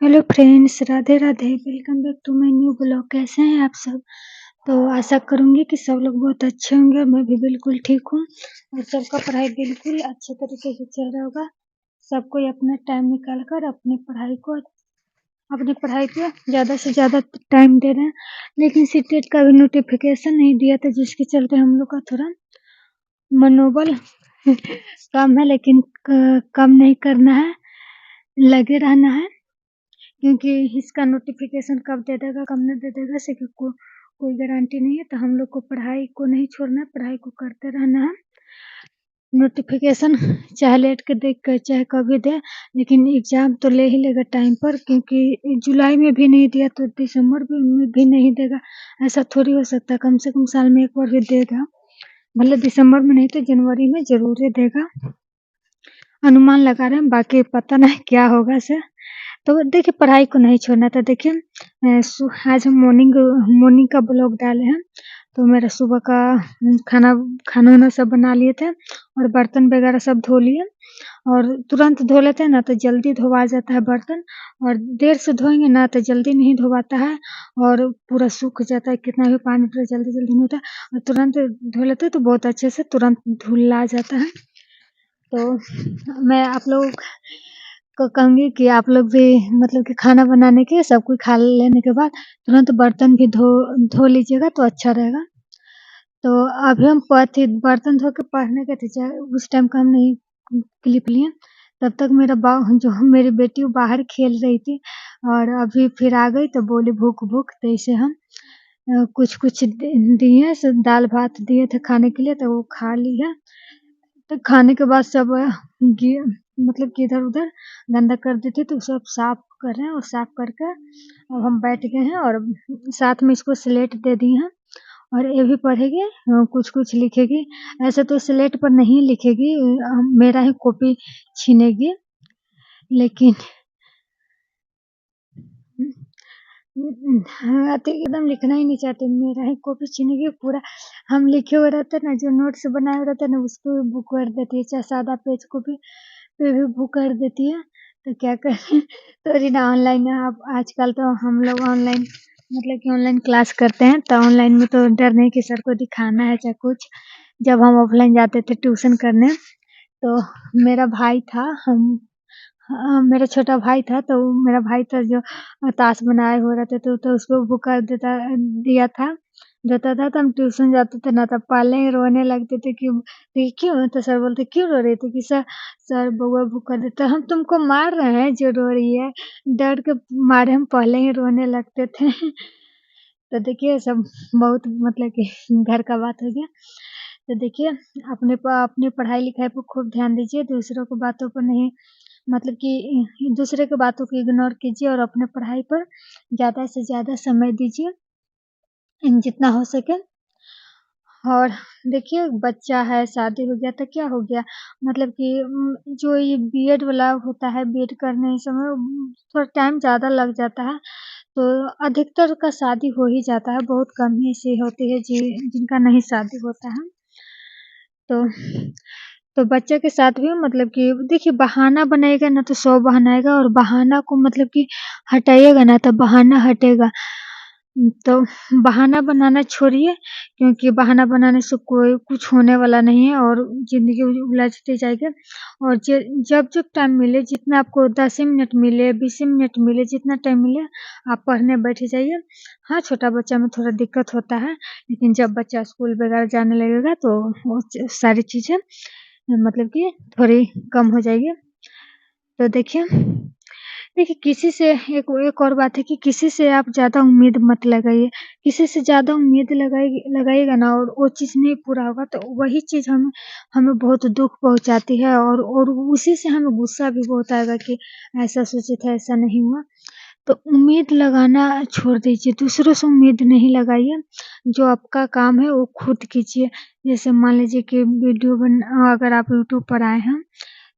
Hello friends, Radhe Radhe. Welcome back to my new blog. कैसे हैं आप सब? तो आशा करूंगी कि सब लोग बहुत अच्छे होंगे। मैं भी बिल्कुल ठीक हूँ और सबका पढ़ाई बिल्कुल अच्छे तरीके से चल रहा होगा। सब कोई अपना टाइम निकाल कर अपनी पढ़ाई पे ज़्यादा से ज़्यादा टाइम दे रहे हैं। लेकिन सीटेट का भी नोटिफिकेशन नहीं दिया था, जिसके चलते हम लोग का थोड़ा मनोबल कम है। लेकिन कम नहीं करना है, लगे रहना है, क्योंकि इसका नोटिफिकेशन कब दे देगा कब नहीं दे देगा से कोई गारंटी नहीं है। तो हम लोग को पढ़ाई को नहीं छोड़ना है, पढ़ाई को करते रहना है। नोटिफिकेशन चाहे लेट के दे चाहे कभी दे, लेकिन एग्जाम तो ले ही लेगा टाइम पर, क्योंकि जुलाई में भी नहीं दिया तो दिसंबर में भी नहीं देगा। ऐसा थोड़ी हो सकता है, कम से कम साल में एक बार भी देगा। मतलब दिसंबर में नहीं तो जनवरी में जरूर ही देगा, अनुमान लगा रहे हैं, बाकी पता नहीं क्या होगा सर। तो देखिए, पढ़ाई को नहीं छोड़ना था। देखिए, आज हम मॉर्निंग का ब्लॉग डाले हैं। तो मेरा सुबह का खाना खाना वाना सब बना लिए थे और बर्तन वगैरह सब धो लिए। और तुरंत धो लेते हैं ना तो जल्दी धोवा जाता है बर्तन, और देर से धोएंगे ना तो जल्दी नहीं धोवाता है और पूरा सूख जाता है। कितना भी पानी पूरा जल्दी जल्दी नहीं होता, और तुरंत धो लेते हैं तो बहुत अच्छे से तुरंत धुल जाता है। तो मैं आप लोग को कहूँगी कि आप लोग भी मतलब कि खाना बनाने के सब कुछ खा लेने के बाद तुरंत बर्तन भी धो लीजिएगा तो अच्छा रहेगा। तो अभी हम बर्तन धो के पढ़ने गए थे, उस टाइम का हम नहीं क्लिप लिए। तब तक जो मेरी बेटी वो बाहर खेल रही थी, और अभी फिर आ गई तो बोली भूख भूख। तो इसे हम कुछ कुछ दिए, दाल भात दिए थे खाने के लिए, तो वो खा लिया। तो खाने के बाद सब मतलब कि इधर उधर गंदा कर देते तो सब साफ कर रहे हैं, और साफ करके अब हम बैठ गए हैं और साथ में इसको स्लेट दे दिए हैं। और ये भी पढ़ेगी, कुछ कुछ लिखेगी। ऐसे तो स्लेट पर नहीं लिखेगी, मेरा ही कॉपी छीनेगी। लेकिन हाँ, तो एकदम लिखना ही नहीं चाहते, मेरा ही कॉपी छीनेगी पूरा। हम लिखे हुए रहते ना, जो नोट्स बनाए हुए रहते ना, उसको भी बुक कर देती है, चाहे सादा पेज को भी बुक कर देती है। तो क्या करें तो रीना ऑनलाइन, अब आजकल तो हम लोग ऑनलाइन मतलब कि ऑनलाइन क्लास करते हैं, तो ऑनलाइन में तो डर नहीं कि सर को दिखाना है चाहे कुछ। जब हम ऑफलाइन जाते थे ट्यूशन करने, तो मेरा भाई था, मेरा छोटा भाई था, तो मेरा भाई था जो ताश बनाए हुए रहते थे, तो उसको बुक कर देता था। तो हम ट्यूशन जाते थे ना, तब पहले ही रोने लगते थे कि क्यों? तो सर बोलते क्यों रो रही थी? कि सर बउआ बुक कर देते। हम तुमको मार रहे हैं जो रो रही है? डर के मारे हम पहले ही रोने लगते थे। तो देखिए, सब बहुत मतलब कि घर का बात हो गया। तो देखिए, अपने पढ़ाई लिखाई पर खूब ध्यान दीजिए, दूसरों की बातों पर नहीं, मतलब कि दूसरे की बातों को इग्नोर कीजिए और अपने पढ़ाई पर ज़्यादा से ज़्यादा समय दीजिए, जितना हो सके। और देखिए, बच्चा है, शादी हो गया तो क्या हो गया, मतलब कि जो ये बीएड वाला होता है, बीएड करने समय थोड़ा टाइम ज़्यादा लग जाता है। तो अधिकतर का शादी हो ही जाता है, बहुत कम ही ऐसी होती है जिनका नहीं शादी होता है। तो बच्चे के साथ भी मतलब कि देखिए, बहाना बनाएगा ना तो 100 बहाना आएगा, और बहाना को मतलब कि हटाइएगा ना तो बहाना हटेगा। तो बहाना बनाना छोड़िए, क्योंकि बहाना बनाने से कोई कुछ होने वाला नहीं है और ज़िंदगी उलझती जाएगी। और जब टाइम मिले, जितना आपको 10 मिनट मिले, 20 मिनट मिले, जितना टाइम मिले आप पढ़ने बैठ जाइए। हाँ, छोटा बच्चा में थोड़ा दिक्कत होता है, लेकिन जब बच्चा स्कूल वगैरह जाने लगेगा तो वो सारी चीज़ें मतलब कि थोड़ी कम हो जाएगी। तो देखिए, किसी से एक और बात है कि किसी से आप ज़्यादा उम्मीद मत लगाइए। किसी से ज़्यादा उम्मीद लगाइएगा ना और वो चीज़ नहीं पूरा होगा, तो वही चीज़ हमें बहुत दुःख पहुँचाती है, और उसी से हमें गुस्सा भी बहुत आएगा कि ऐसा सोचे थे, ऐसा नहीं हुआ। तो उम्मीद लगाना छोड़ दीजिए, दूसरों से उम्मीद नहीं लगाइए। जो आपका काम है वो खुद कीजिए। जैसे मान लीजिए कि अगर आप यूट्यूब पर आए हैं,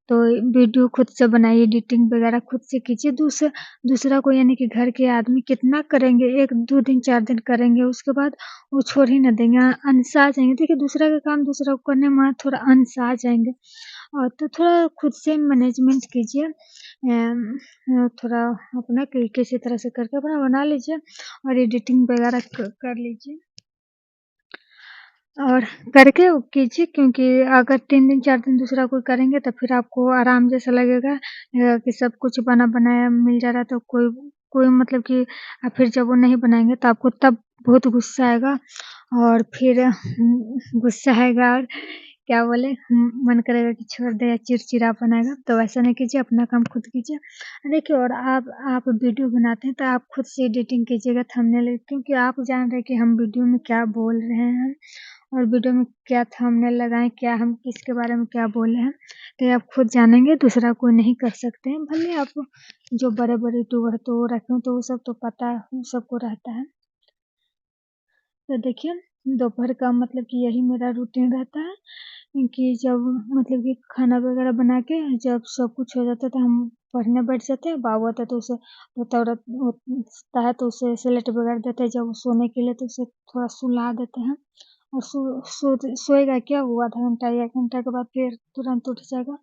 तो वीडियो खुद से बनाइए, एडिटिंग वगैरह खुद से कीजिए। दूसरा को यानी कि घर के आदमी कितना करेंगे, 1-2 दिन 4 दिन करेंगे, उसके बाद वो छोड़ ही ना देंगे, अनसा जाएँगे। देखिए, दूसरा का काम दूसरा को करने में थोड़ा अनसा जाएँगे, और तो थोड़ा खुद से मैनेजमेंट कीजिए, थोड़ा अपना किसी तरह से करके अपना बना लीजिए और एडिटिंग वगैरह कर लीजिए और करके वो कीजिए, क्योंकि अगर 3 दिन 4 दिन दूसरा कोई करेंगे तो फिर आपको आराम जैसा लगेगा, कि सब कुछ बना बनाया मिल जा रहा है, तो कोई कोई मतलब कि फिर जब वो नहीं बनाएंगे तो आपको तब बहुत गुस्सा आएगा और फिर गुस्सा आएगा और क्या बोले, मन करेगा कि छोड़ दे या चिड़चिड़ापन आएगा। तो ऐसा नहीं कीजिए, अपना काम खुद कीजिए। देखिए, और आप वीडियो बनाते हैं तो आप खुद से एडिटिंग कीजिएगा थंबनेल, क्योंकि आप जान रहे हैं कि हम वीडियो में क्या बोल रहे हैं और वीडियो में क्या थंबनेल लगाएं, क्या हम किसके बारे में क्या बोले हैं, तो ये आप खुद जानेंगे, दूसरा कोई नहीं कर सकते हैं। भले आप जो बड़े बड़े यूट्यूबर तो रखे हो तो वो सब तो पता है, सबको रहता है। तो देखिए, दोपहर का मतलब कि यही मेरा रूटीन रहता है कि जब मतलब कि खाना वगैरह बना के जब सब कुछ हो जाता है तो हम पढ़ने बैठ जाते हैं। बाबू होता है तो उसे होता है तो उसे स्लेट वगैरह देते हैं, जब वो सोने के लिए तो उसे थोड़ा सुला देते हैं और सोएगा क्या, वो आधा घंटा या 1 घंटा के बाद फिर तुरंत उठ जाएगा।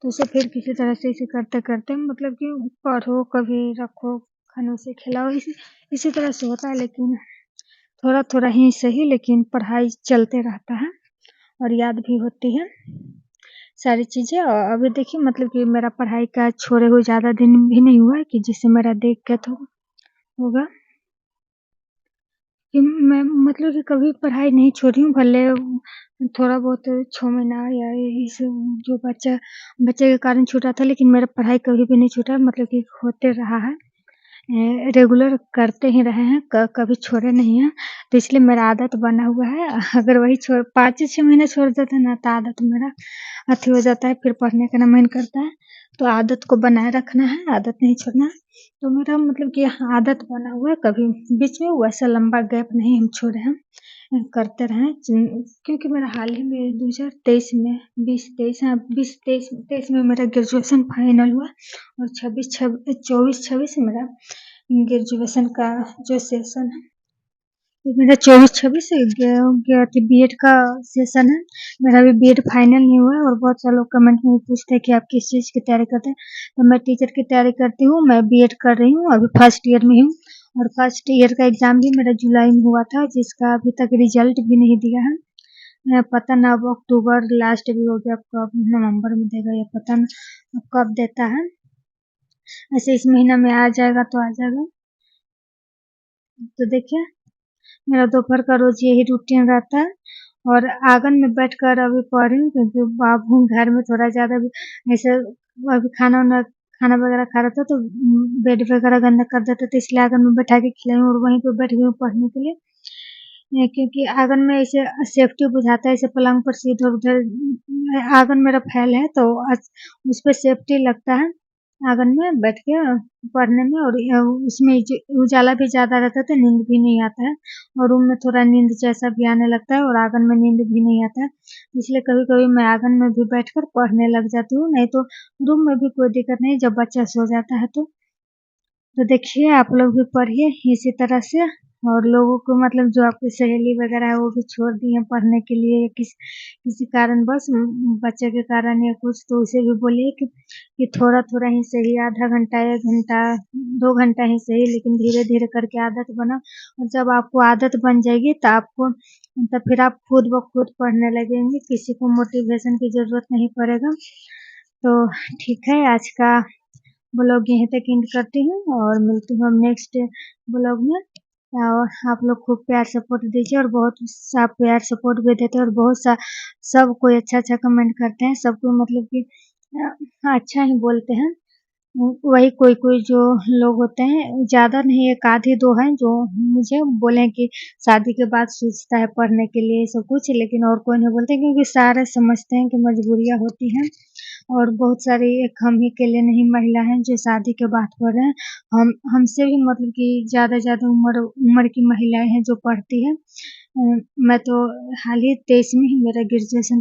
तो उसे फिर किसी तरह से इसे करते करते मतलब कि पढ़ो, कभी रखो, खाने से खिलाओ, इसी तरह से होता है। लेकिन थोड़ा थोड़ा ही सही, लेकिन पढ़ाई चलते रहता है और याद भी होती है सारी चीज़ें। और अभी देखिए मतलब कि मेरा पढ़ाई का छोड़े हुए ज़्यादा दिन भी नहीं हुआ है कि जिससे मेरा देख के तो होगा कि मैं मतलब कि कभी पढ़ाई नहीं छोड़ी हूँ, भले थोड़ा बहुत 6 महीना या इस जो बच्चे के कारण छूटा था, लेकिन मेरा पढ़ाई कभी भी नहीं छूटा, मतलब कि होते रहा है, रेगुलर करते ही रहे हैं, कभी छोड़े नहीं हैं। तो इसलिए मेरा आदत बना हुआ है। अगर वही 5-6 महीने छोड़ देते ना तो आदत मेरा अथी हो जाता है, फिर पढ़ने का ना मन करता है। तो आदत को बनाए रखना है, आदत नहीं छोड़ना है। तो मेरा मतलब कि आदत बना हुआ है, कभी बीच में वैसा लंबा गैप नहीं हम छोड़े हैं, करते रहे। क्योंकि मेरा हाल ही में 2023 में 2023 में मेरा ग्रेजुएशन फाइनल हुआ और 24-26 मेरा ग्रेजुएशन का जो सेशन है, तो मेरा 24-26 बीएड का सेशन है। मेरा अभी बीएड फाइनल नहीं हुआ है और बहुत सारे लोग कमेंट में पूछते हैं कि आप किस चीज़ की तैयारी करते हैं। तो मैं टीचर की तैयारी करती हूँ, मैं बीएड कर रही हूँ, अभी फर्स्ट ईयर में हूँ और फर्स्ट ईयर का एग्ज़ाम भी मेरा जुलाई में हुआ था, जिसका अभी तक रिजल्ट भी नहीं दिया है। पता ना अब अक्टूबर लास्ट भी हो गया, कब नवंबर में देगा या पता ना कब देता है। ऐसे इस महीना में आ जाएगा तो आ जाएगा। तो देखिए, मेरा दोपहर का रोज यही रूटीन रहता है और आंगन में बैठकर अभी पढ़ रही हूँ, क्योंकि बाबू घर में थोड़ा ज़्यादा ऐसे अभी खाना वगैरह खा रहा था तो बेड वगैरह गंदा कर देता, तो इसलिए आंगन में बैठा के खिलाई हूँ और वहीं पे बैठ गई हूँ पढ़ने के लिए। क्योंकि आंगन में ऐसे सेफ्टी बुझाता है, ऐसे पलंग पर से इधर उधर आंगन मेरा फैल है तो उस पर सेफ्टी लगता है आंगन में बैठ के पढ़ने में। और उसमें उजाला भी ज़्यादा रहता है तो नींद भी नहीं आता है और रूम में थोड़ा नींद जैसा भी आने लगता है और आंगन में नींद भी नहीं आता है, इसलिए कभी कभी मैं आंगन में भी बैठकर पढ़ने लग जाती हूँ। नहीं तो रूम में भी कोई दिक्कत नहीं, जब बच्चा सो जाता है तो देखिए आप लोग भी पढ़िए इसी तरह से। और लोगों को मतलब जो आपकी सहेली वगैरह है वो भी छोड़ दी है पढ़ने के लिए, किसी कारण बस बच्चे के कारण या कुछ, तो उसे भी बोलिए कि थोड़ा थोड़ा ही सही, आधा घंटा 1 घंटा 2 घंटा ही सही, लेकिन धीरे धीरे करके आदत बनाओ। और जब आपको आदत बन जाएगी तो फिर आप खुद ब खुद पढ़ने लगेंगे, किसी को मोटिवेशन की जरूरत नहीं पड़ेगा। तो ठीक है, आज का ब्लॉग यहीं तक एंड करती हूँ और मिलती हूँ नेक्स्ट ब्लॉग में। और आप लोग खूब प्यार सपोर्ट दीजिए और बहुत सा प्यार सपोर्ट भी देते हैं और बहुत सा सब कोई अच्छा अच्छा कमेंट करते हैं, सब कोई मतलब कि अच्छा ही बोलते हैं। वही कोई कोई जो लोग होते हैं, ज़्यादा नहीं, 1 आधे 2 हैं जो मुझे बोले कि शादी के बाद सोचता है पढ़ने के लिए सब कुछ, लेकिन और कोई नहीं बोलते, क्योंकि सारे समझते हैं कि मजबूरियाँ होती हैं और बहुत सारी एक हम ही के लिए नहीं महिला हैं जो शादी के बाद पढ़ रहे हैं। हमसे भी मतलब कि ज़्यादा उम्र की महिलाएं हैं जो पढ़ती हैं। मैं तो हाल ही 23 में ही मेरा ग्रेजुएशन